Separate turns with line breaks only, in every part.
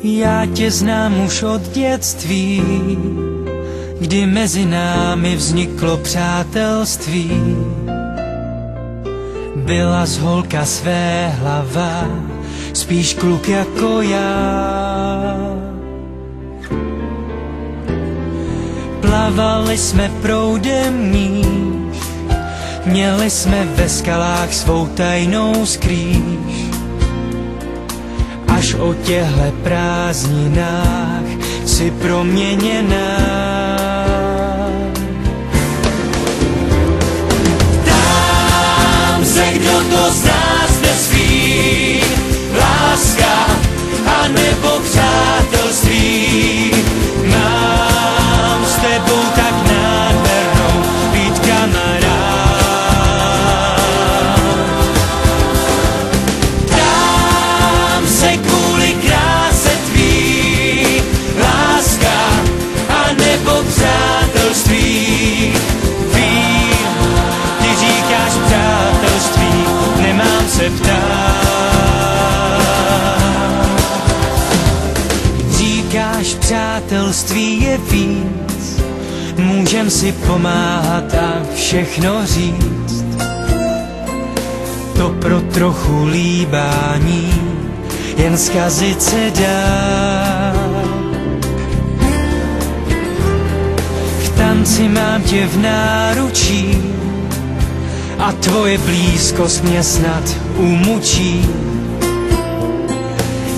Já tě znám už od dětství, kdy mezi námi vzniklo přátelství. Byla z holka své hlava, spíš kluk jako já. Plavali jsme proudem níž, měli jsme ve skalách svou tajnou skrýš. Až o těhle prázdninách si proměněná. Ptám se, kdo to z nás dnes ví, láska a nebo přátelství. Mám s tebou tak nádhernou být kamarád. Ptám se kvůli kráse tvý, láska a nebo přátelství. Vím, ty říkáš přátelství, nemám se ptát. Říkáš přátelství je víc, můžem si pomáhat a všechno říct. To pro trochu líbání jen zkazit se dá. K tanci mám tě v náručí a tvoje blízkost mě snad umučí.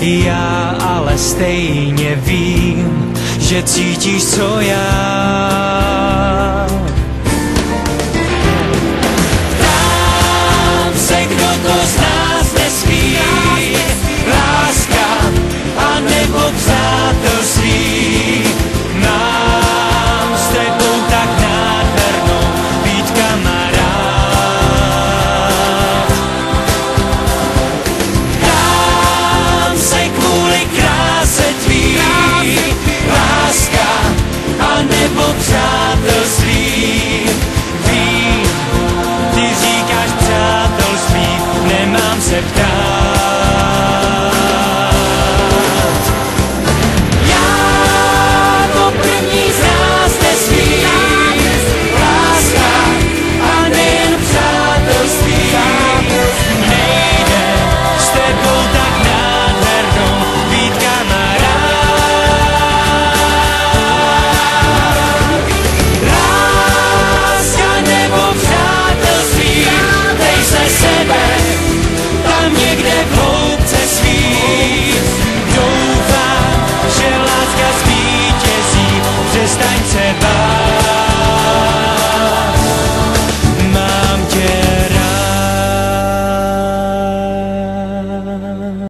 Já ale stejně vím, že cítíš, co já. Ptám se, kdo to z nás nesmí, láska a nebo přátelství. Mám s tebou tak nádhernou být kamarád. Ptám se kvůli kráse tvý, láska a nebo přátelství. Vím, ty říkáš přátelství, nemám se ptát. Já to první z nás nesmí, láska a nejen přátelství. Nejde s tebou tak nádhernou být kamarád. Láska nebo přátelství, dej se sebe tam někde v hloubce svý. Doufám, že láska zvítězí, přestaň se bát.